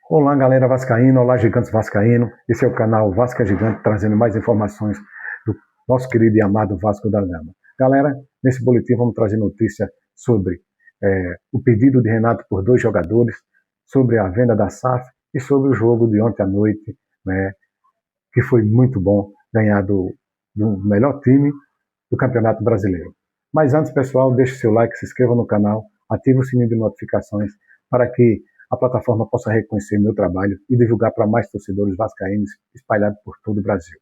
Olá, galera vascaína, olá, gigantes vascaíno. Esse é o canal Vasco é Gigante, trazendo mais informações do nosso querido e amado Vasco da Gama. Galera, nesse boletim vamos trazer notícia sobre o pedido de Renato por 2 jogadores, sobre a venda da SAF e sobre o jogo de ontem à noite, né, que foi muito bom ganhar do melhor time do Campeonato Brasileiro. Mas antes, pessoal, deixe seu like, se inscreva no canal, ative o sininho de notificações para que a plataforma possa reconhecer meu trabalho e divulgar para mais torcedores vascaínos espalhados por todo o Brasil.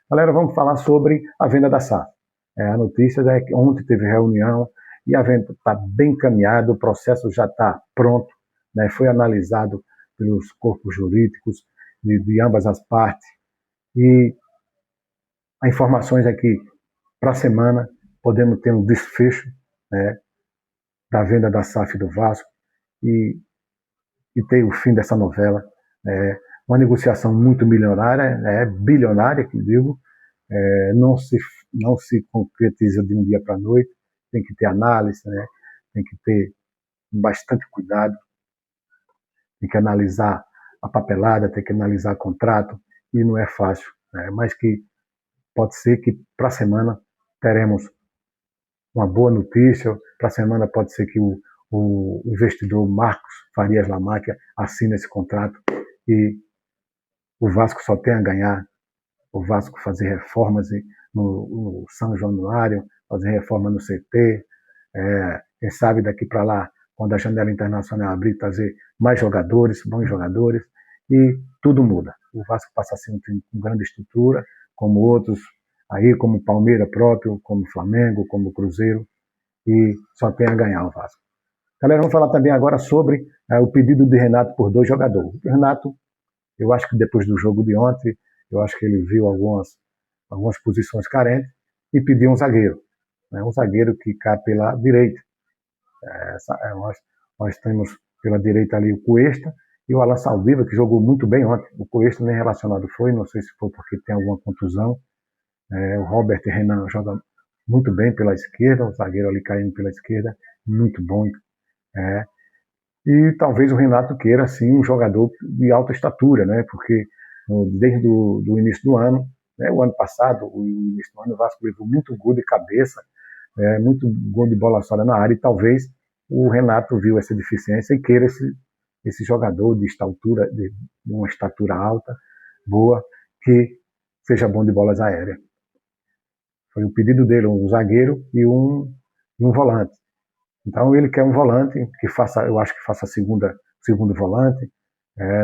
Galera, vamos falar sobre a venda da SAF. A notícia é que ontem teve reunião e a venda está bem encaminhada, o processo já está pronto, né? Foi analisado pelos corpos jurídicos de ambas as partes e a informações é que para a semana podemos ter um desfecho, né, da venda da SAF do Vasco e ter o fim dessa novela. Uma negociação muito milionária, bilionária, que digo, não se concretiza de um dia para a noite, tem que ter análise, né, tem que ter bastante cuidado, tem que analisar a papelada, tem que analisar o contrato, e não é fácil, né, mas que pode ser que para a semana teremos uma boa notícia, para a semana pode ser que o investidor Marcos Farias Lamáquia assine esse contrato e o Vasco só tem a ganhar, o Vasco fazer reformas no São Januário, fazer reforma no CT, quem sabe daqui para lá, quando a janela internacional abrir, trazer mais jogadores, bons jogadores, e tudo muda. O Vasco passa a ser um time com grande estrutura, como outros aí, como o Palmeiras próprio, como o Flamengo, como o Cruzeiro, e só tem a ganhar o Vasco. Galera, vamos falar também agora sobre o pedido de Renato por 2 jogadores. O Renato, eu acho que depois do jogo de ontem, eu acho que ele viu algumas posições carentes e pediu um zagueiro. Né? Um zagueiro que cai pela direita. Nós temos pela direita ali o Cuesta e o Alan Saldiva, que jogou muito bem ontem. O Cuesta nem relacionado foi, não sei se foi porque tem alguma contusão. O Robert Renan joga muito bem pela esquerda, o zagueiro ali caindo pela esquerda, muito bom. E talvez o Renato queira, sim, um jogador de alta estatura, né? Porque desde o início do ano, né, o ano passado, o início do ano, o Vasco levou muito gol de cabeça, muito gol de bola fora na área, e talvez o Renato viu essa deficiência e queira esse jogador de estatura, de uma estatura alta, boa, que seja bom de bolas aéreas. Foi o pedido dele, um zagueiro e um volante. Então ele quer um volante que faça, eu acho que faça segundo volante.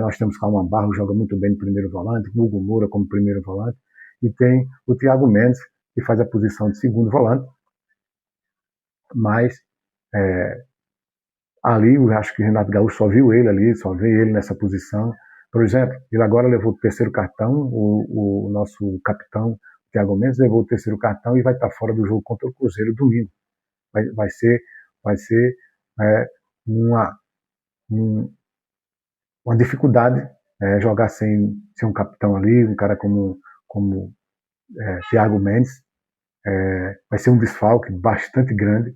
Nós temos Calma Barro, joga muito bem no primeiro volante, Hugo Moura como primeiro volante, e tem o Thiago Mendes, que faz a posição de segundo volante, mas ali eu acho que o Renato Gaúcho só viu ele ali, só vê ele nessa posição. Por exemplo, ele agora levou o terceiro cartão, o nosso capitão, Thiago Mendes, levou o terceiro cartão e vai estar fora do jogo contra o Cruzeiro domingo. Vai ser uma, uma dificuldade jogar sem um capitão ali, um cara como Thiago Mendes. Vai ser um desfalque bastante grande.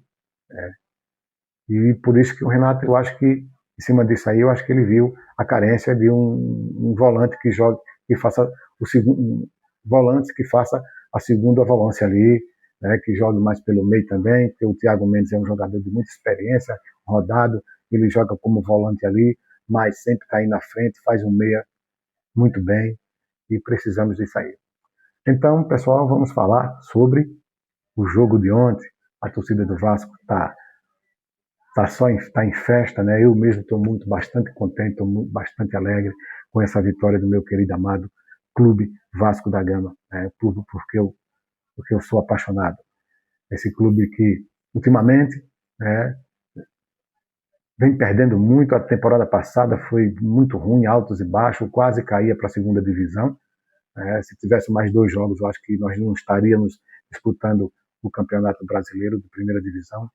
E por isso que o Renato, eu acho que, em cima disso aí, eu acho que ele viu a carência de um volante que jogue, que faça o segundo, volante que faça a segunda volância ali, né, que jogue mais pelo meio também, porque o Thiago Mendes é um jogador de muita experiência, rodado, ele joga como volante ali, mas sempre está aí na frente, faz um meia muito bem, e precisamos disso aí. Então, pessoal, vamos falar sobre o jogo de ontem. A torcida do Vasco está em festa, né? Eu mesmo estou bastante contente, estou bastante alegre com essa vitória do meu querido amado Clube Vasco da Gama, né? Tudo porque eu sou apaixonado. Esse clube que, ultimamente, né, vem perdendo muito. A temporada passada foi muito ruim, altos e baixos, quase caía para a segunda divisão. Se tivesse mais 2 jogos, eu acho que nós não estaríamos disputando o Campeonato Brasileiro de primeira divisão.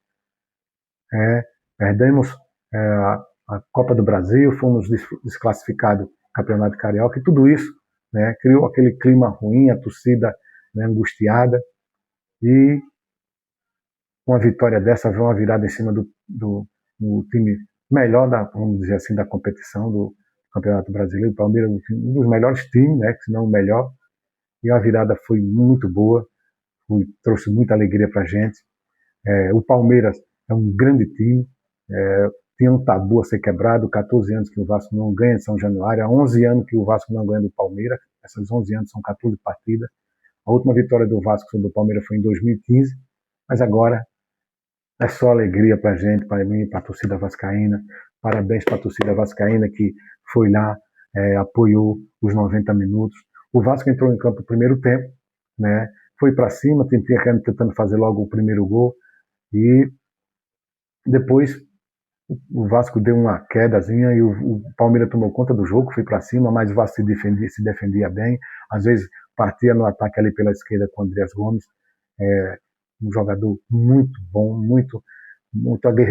Perdemos a Copa do Brasil, fomos desclassificados do Campeonato Carioca, e tudo isso, né, criou aquele clima ruim, a torcida, né, angustiada, e uma vitória dessa veio uma virada em cima do time melhor, vamos dizer assim, da competição, do Campeonato Brasileiro. O Palmeiras um dos melhores times, né, se não o melhor. E a virada foi muito boa, trouxe muita alegria para a gente. O Palmeiras é um grande time, tinha um tabu a ser quebrado, 14 anos que o Vasco não ganha em São Januário, há 11 anos que o Vasco não ganha do Palmeiras, essas 11 anos são 14 partidas. A última vitória do Vasco sobre o Palmeiras foi em 2015, mas agora é só alegria para a gente, para mim, para a torcida vascaína. Parabéns para a torcida vascaína que foi lá, apoiou os 90 minutos. O Vasco entrou em campo no primeiro tempo, né? Foi para cima, tentando fazer logo o primeiro gol, e depois o Vasco deu uma quedazinha e o Palmeiras tomou conta do jogo, foi para cima, mas o Vasco se defendia bem. Às vezes partia no ataque ali pela esquerda com o Andreas Gomes, um jogador muito bom, muito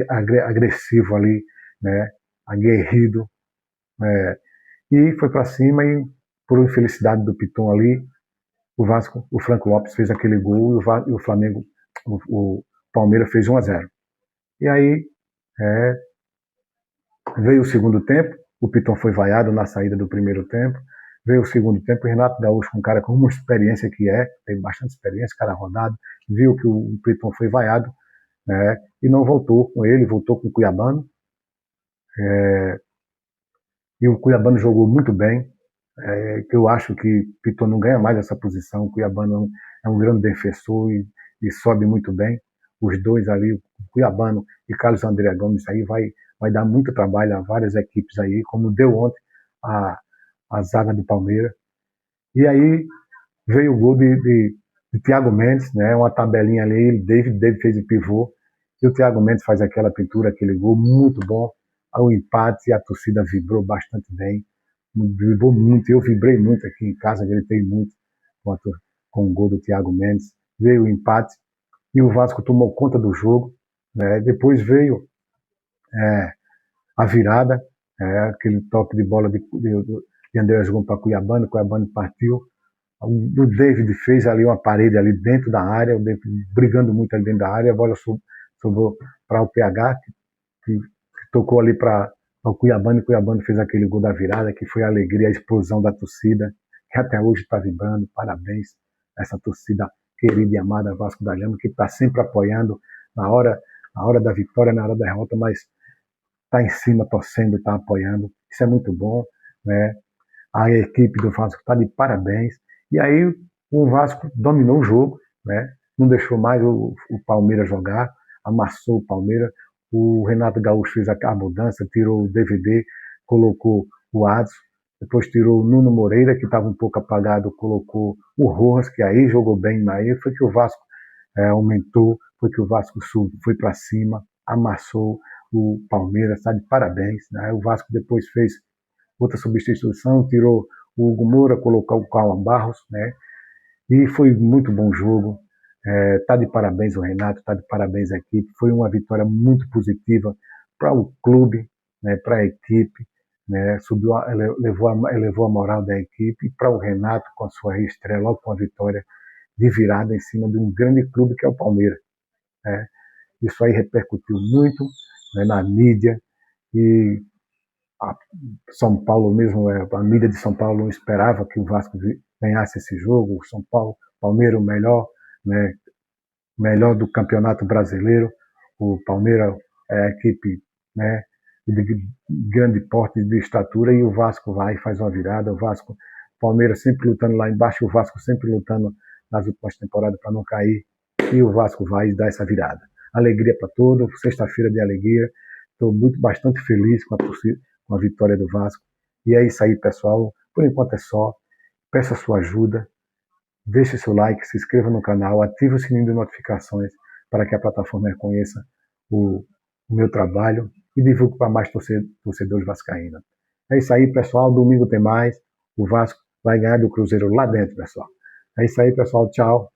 agressivo ali, né? Aguerrido, e foi para cima e, por infelicidade do Piton ali, o Franco Lopes fez aquele gol e o Flamengo, o Palmeiras fez 1-0. E aí veio o segundo tempo, o Piton foi vaiado na saída do primeiro tempo, veio o segundo tempo, o Renato Gaúcho, um cara com uma experiência tem bastante experiência, cara rodado, viu que o Piton foi vaiado, né, e não voltou com ele, voltou com o Cuiabano, e o Cuiabano jogou muito bem, que eu acho que o Piton não ganha mais essa posição, o Cuiabano é um grande defensor e sobe muito bem, os dois ali, o Cuiabano e Carlos André Gomes, aí vai dar muito trabalho a várias equipes aí, como deu ontem a zaga do Palmeiras. E aí veio o gol de Thiago Mendes, né, uma tabelinha ali, David fez o pivô, e o Thiago Mendes faz aquela pintura, aquele gol muito bom, o empate, a torcida vibrou bastante bem, vibrou muito, eu vibrei muito aqui em casa, gritei muito com o gol do Thiago Mendes, veio o empate, e o Vasco tomou conta do jogo, né, depois veio a virada, aquele toque de bola de Andreas Gomes para Cuiabano partiu, o David fez ali uma parede ali dentro da área, o David brigando muito ali dentro da área, a bola sobrou para o PH, que tocou ali para o Cuiabano, e o Cuiabano fez aquele gol da virada, que foi a alegria, a explosão da torcida, que até hoje está vibrando. Parabéns a essa torcida querida e amada Vasco da Gama, que está sempre apoiando na hora da vitória, na hora da derrota, mas está em cima, torcendo, está apoiando. Isso é muito bom, né? A equipe do Vasco está de parabéns. E aí o Vasco dominou o jogo, né? Não deixou mais o Palmeiras jogar, amassou o Palmeiras. O Renato Gaúcho fez a mudança, tirou o DVD, colocou o Adson, depois tirou o Nuno Moreira, que estava um pouco apagado, colocou o Rojas, que aí jogou bem, aí foi que o Vasco aumentou, foi que o Vasco foi para cima, amassou o Palmeiras, está de parabéns, né? O Vasco depois fez outra substituição, tirou o Hugo Moura, colocou o Cauã Barros, né? E foi muito bom jogo. Tá de parabéns o Renato, tá de parabéns a equipe. Foi uma vitória muito positiva para o clube, né? Para a equipe, né? Elevou a moral da equipe, e para o Renato com a sua reestreia, logo com a vitória de virada em cima de um grande clube que é o Palmeiras, né? Isso aí repercutiu muito, né, na mídia, e São Paulo mesmo, a mídia de São Paulo não esperava que o Vasco ganhasse esse jogo. O São Paulo, Palmeiras, o melhor, né, melhor do Campeonato Brasileiro. O Palmeiras é a equipe, né, de grande porte, de estatura, e o Vasco vai e faz uma virada. O Vasco, Palmeiras sempre lutando lá embaixo, o Vasco sempre lutando nas últimas temporadas para não cair, e o Vasco vai e dá essa virada. Alegria para todos, sexta-feira de alegria. Estou bastante feliz com a vitória do Vasco. E é isso aí, pessoal. Por enquanto é só. Peço a sua ajuda. Deixe seu like, se inscreva no canal, ative o sininho de notificações para que a plataforma reconheça o meu trabalho e divulgue para mais torcedores vascaínos. É isso aí, pessoal. Domingo tem mais. O Vasco vai ganhar do Cruzeiro lá dentro, pessoal. É isso aí, pessoal. Tchau.